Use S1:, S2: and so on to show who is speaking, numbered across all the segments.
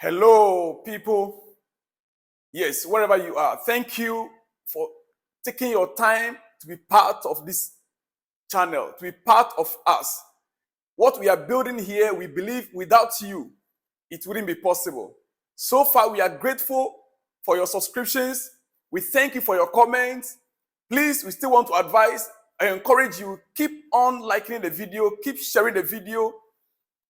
S1: Hello, people. Yes, wherever you are, thank you for taking your time to be part of this channel, to be part of us. What we are building here, we believe without you, it wouldn't be possible. So far, we are grateful for your subscriptions. We thank you for your comments. Please, we still want to advise. I encourage you, keep on liking the video, keep sharing the video,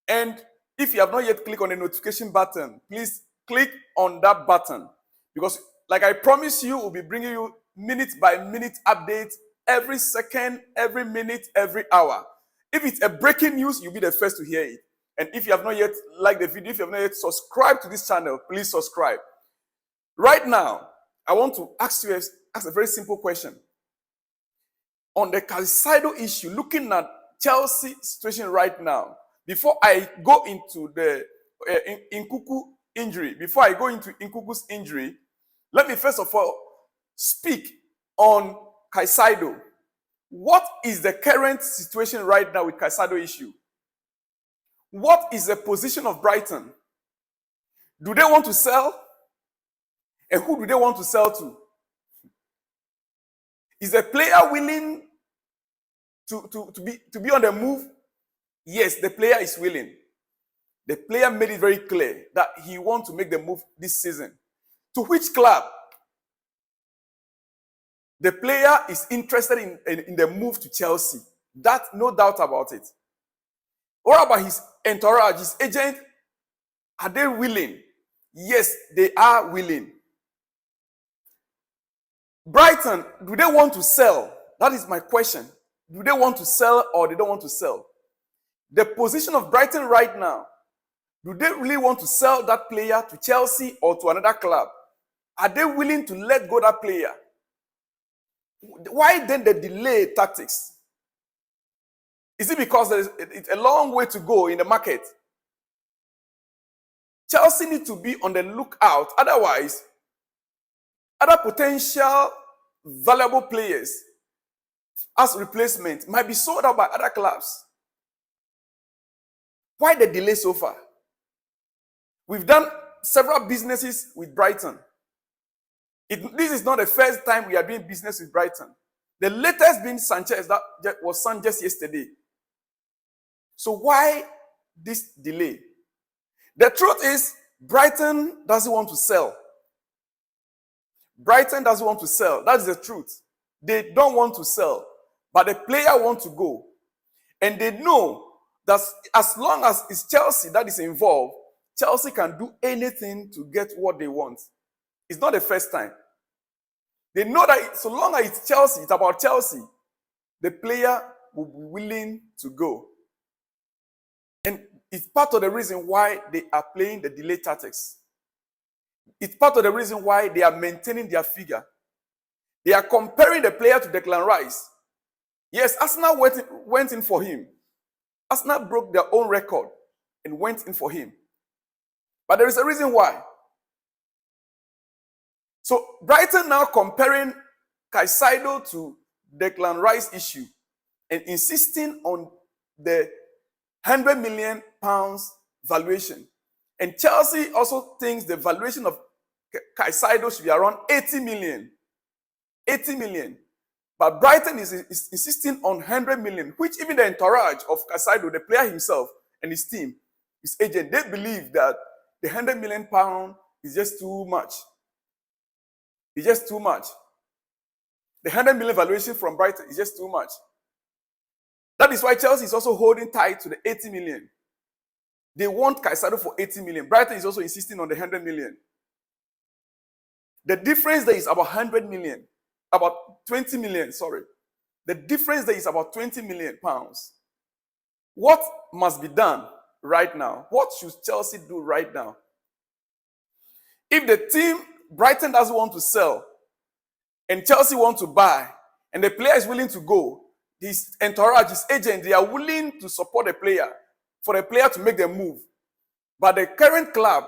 S1: and if you have not yet clicked on the notification button, please click on that button. Because like I promise you, we'll be bringing you minute by minute updates every second, every minute, every hour. If it's a breaking news, you'll be the first to hear it. And if you have not yet liked the video, if you have not yet subscribed to this channel, please subscribe. Right now, I want to ask a very simple question. On the Caicedo issue, looking at Chelsea situation right now, before I go into the Nkuku injury, let me first of all speak on Caicedo. What is the current situation right now with Caicedo issue? What is the position of Brighton? Do they want to sell? And who do they want to sell to? Is the player willing to be on the move? Yes, the player is willing. The player made it very clear that he wants to make the move this season. To which club? The player is interested in the move to Chelsea. That, no doubt about it. What about his entourage, his agent? Are they willing? Yes, they are willing. Brighton, do they want to sell? That is my question. Do they want to sell or they don't want to sell? The position of Brighton right now, do they really want to sell that player to Chelsea or to another club? Are they willing to let go that player? Why then the delay tactics? Is it because it's a long way to go in the market? Chelsea need to be on the lookout. Otherwise, other potential valuable players as replacement might be sold out by other clubs. Why the delay so far? We've done several businesses with Brighton. This is not the first time we are doing business with Brighton. The latest being Sanchez, that was signed just yesterday. So why this delay? The truth is, Brighton doesn't want to sell. Brighton doesn't want to sell. That's the truth. They don't want to sell, but the player wants to go. And they know that as long as it's Chelsea that is involved, Chelsea can do anything to get what they want. It's not the first time. They know that so long as it's Chelsea, it's about Chelsea, the player will be willing to go. And it's part of the reason why they are playing the delay tactics. It's part of the reason why they are maintaining their figure. They are comparing the player to Declan Rice. Yes, Arsenal went in for him. Arsenal broke their own record and went in for him. But there is a reason why. So Brighton now comparing Caicedo to Declan Rice issue and insisting on the £100 million valuation. And Chelsea also thinks the valuation of Caicedo should be around 80 million. 80 million. But Brighton is insisting on 100 million, which even the entourage of Caicedo, the player himself and his team, his agent, they believe that the £100 million is just too much. It's just too much. The 100 million valuation from Brighton is just too much. That is why Chelsea is also holding tight to the 80 million. They want Caicedo for 80 million. Brighton is also insisting on the 100 million. The difference there is about 100 million. About 20 million, sorry. The difference there is about 20 million pounds. What must be done right now? What should Chelsea do right now? If the team, Brighton doesn't want to sell, and Chelsea want to buy, and the player is willing to go, his entourage, his agent, they are willing to support the player, for the player to make the move. But the current club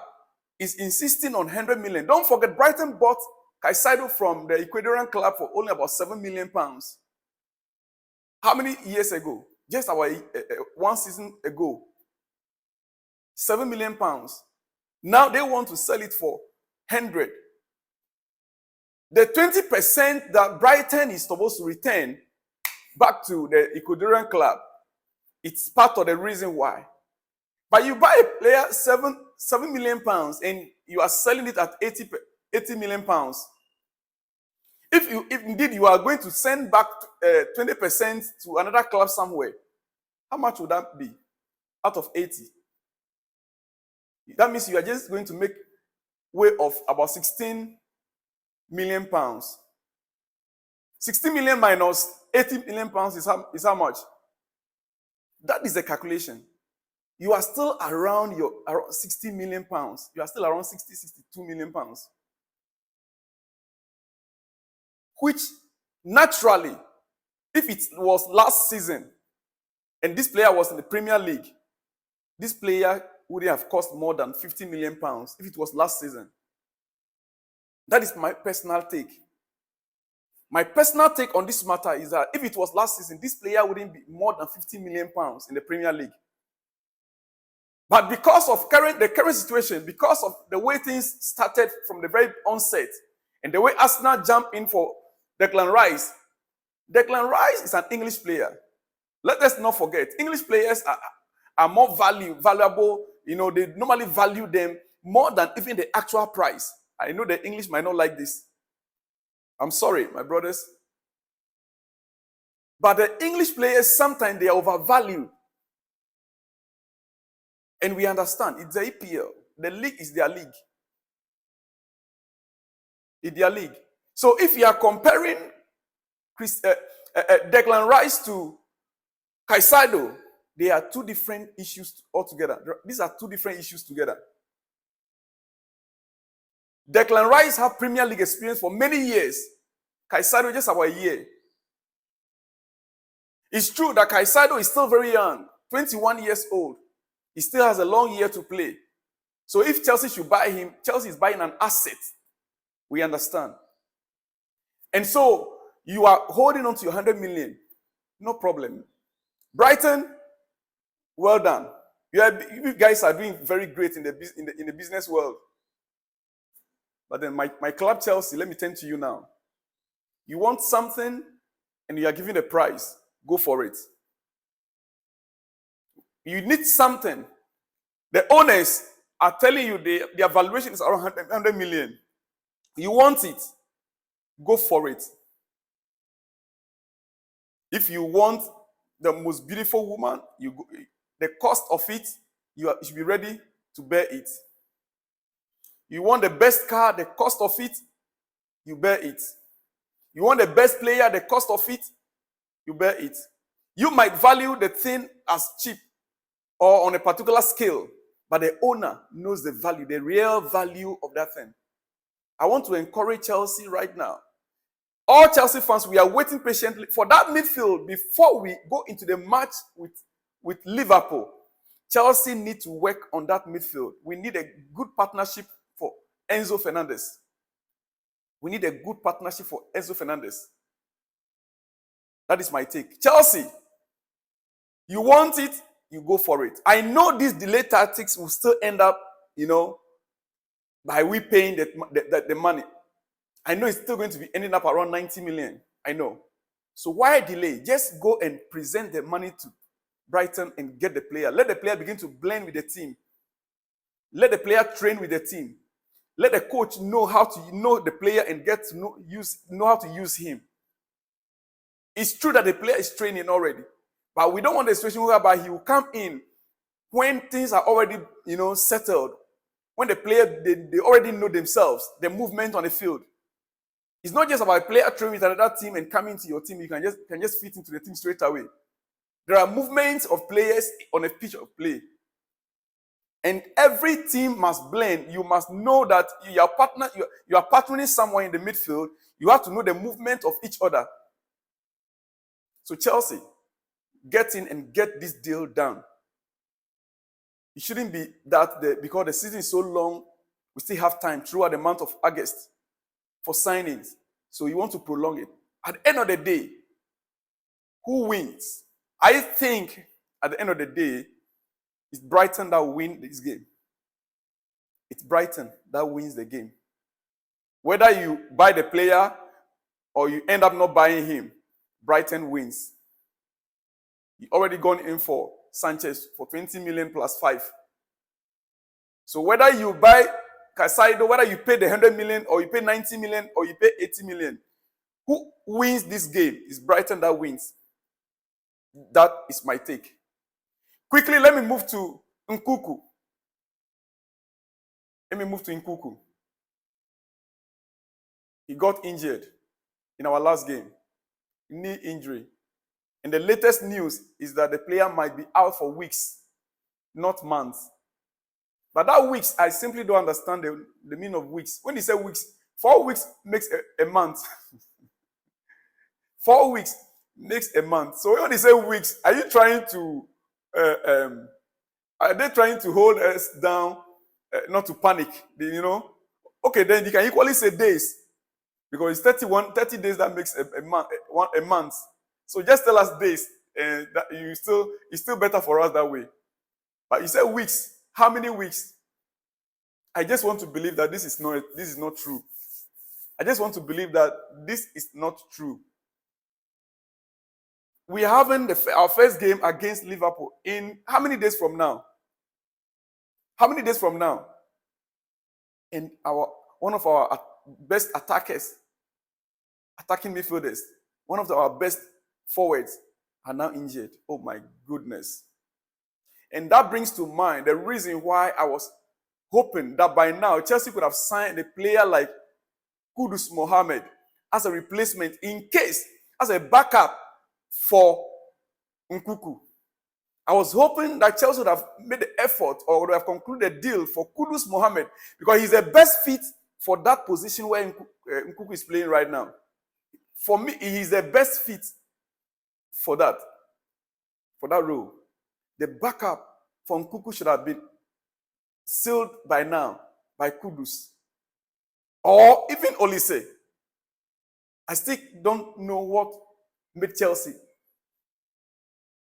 S1: is insisting on 100 million. Don't forget, Brighton bought Caicedo from the Ecuadorian club for only about £7 million. How many years ago? Just about one season ago. £7 million. Now they want to sell it for 100. The 20% that Brighton is supposed to return back to the Ecuadorian club, it's part of the reason why. But you buy a player £7 million and you are selling it at 80 million pounds. If indeed you are going to send back 20% to another club somewhere, how much would that be out of 80? That means you are just going to make way of about 16 million pounds. 16 million minus 80 million pounds is how much? That is the calculation. You are still around 60 million pounds. You are still around 62 million pounds. Which naturally, if it was last season and this player was in the Premier League, this player would have cost more than 50 million pounds if it was last season. That is my personal take. My personal take on this matter is that if it was last season, this player wouldn't be more than 50 million pounds in the Premier League. But because of the current situation, because of the way things started from the very onset, and the way Arsenal jumped in for Declan Rice is an English player. Let us not forget, English players are more valuable. They normally value them more than even the actual price. I know the English might not like this. I'm sorry, my brothers. But the English players, sometimes they are overvalued. And we understand, it's the EPL. The league is their league. It's their league. So if you are comparing Declan Rice to Caicedo, they are two different issues altogether. These are two different issues together. Declan Rice had Premier League experience for many years. Caicedo just about a year. It's true that Caicedo is still very young, 21 years old. He still has a long year to play. So if Chelsea should buy him, Chelsea is buying an asset. We understand. And so you are holding on to your 100 million. No problem. Brighton, well done. You guys are doing very great in the business world. But then my club Chelsea, let me turn to you now. You want something and you are given a price. Go for it. You need something. The owners are telling you their valuation is around 100 million. You want it. Go for it. If you want the most beautiful woman, the cost of it, you should be ready to bear it. You want the best car, the cost of it, you bear it. You want the best player, the cost of it, you bear it. You might value the thing as cheap or on a particular scale, but the owner knows the value, the real value of that thing. I want to encourage Chelsea right now. All Chelsea fans, we are waiting patiently for that midfield before we go into the match with Liverpool. Chelsea need to work on that midfield. We need a good partnership for Enzo Fernandez. We need a good partnership for Enzo Fernandez. That is my take. Chelsea, you want it, you go for it. I know these delay tactics will still end up, by we paying the money. I know it's still going to be ending up around 90 million. I know. So why delay? Just go and present the money to Brighton and get the player. Let the player begin to blend with the team. Let the player train with the team. Let the coach know how to know the player and get to know how to use him. It's true that the player is training already, but we don't want a situation whereby he will come in when things are already, settled. When the player, they already know themselves, the movement on the field. It's not just about a player training with another team and coming to your team. You can just fit into the team straight away. There are movements of players on a pitch of play. And every team must blend. You must know that you are partnering someone in the midfield. You have to know the movement of each other. So Chelsea, get in and get this deal done. It shouldn't be that because the season is so long, we still have time throughout the month of August for signings. So you want to prolong it. At the end of the day, who wins? I think at the end of the day, it's Brighton that will win this game. It Brighton that wins the game. Whether you buy the player or you end up not buying him, Brighton wins. You already gone in for Sanchez for 20 million plus 5. So whether you buy Caicedo, whether you pay the 100 million or you pay 90 million or you pay 80 million, who wins this game is Brighton that wins. That is my take. Quickly, let me move to Nkuku. He got injured in our last game. Knee injury. And the latest news is that the player might be out for weeks, not months. But that weeks, I simply don't understand the meaning of weeks. When you say weeks, 4 weeks makes a month. 4 weeks makes a month. So when you say weeks, are you trying to, are they trying to hold us down, not to panic? Okay, then you can equally say days. Because it's 30 days that makes a month. So just tell us days, and that it's still better for us that way. But you say weeks. How many weeks? I just want to believe that this is not true. I just want to believe that this is not true. We are having our first game against Liverpool in how many days from now? How many days from now? And one of our best attackers, attacking midfielders, one of our best forwards are now injured. Oh my goodness. And that brings to mind the reason why I was hoping that by now Chelsea could have signed a player like Kudus Mohammed as a replacement in case, as a backup for Nkuku. I was hoping that Chelsea would have made the effort or would have concluded a deal for Kudus Mohammed because he's the best fit for that position where Nkuku is playing right now. For me, he's the best fit for that role. The backup for Nkuku should have been sealed by now by Kudus. Or even Olise. I still don't know what made Chelsea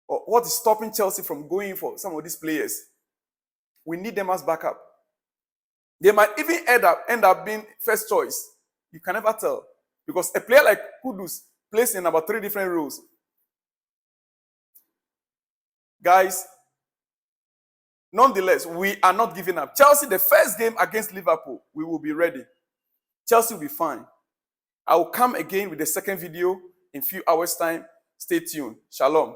S1: or what is stopping Chelsea from going for some of these players. We need them as backup. They might even end up being first choice. You can never tell. Because a player like Kudus plays in about 3 different roles. Guys, nonetheless, we are not giving up. Chelsea, the first game against Liverpool, we will be ready. Chelsea will be fine. I will come again with the second video in a few hours' time. Stay tuned. Shalom.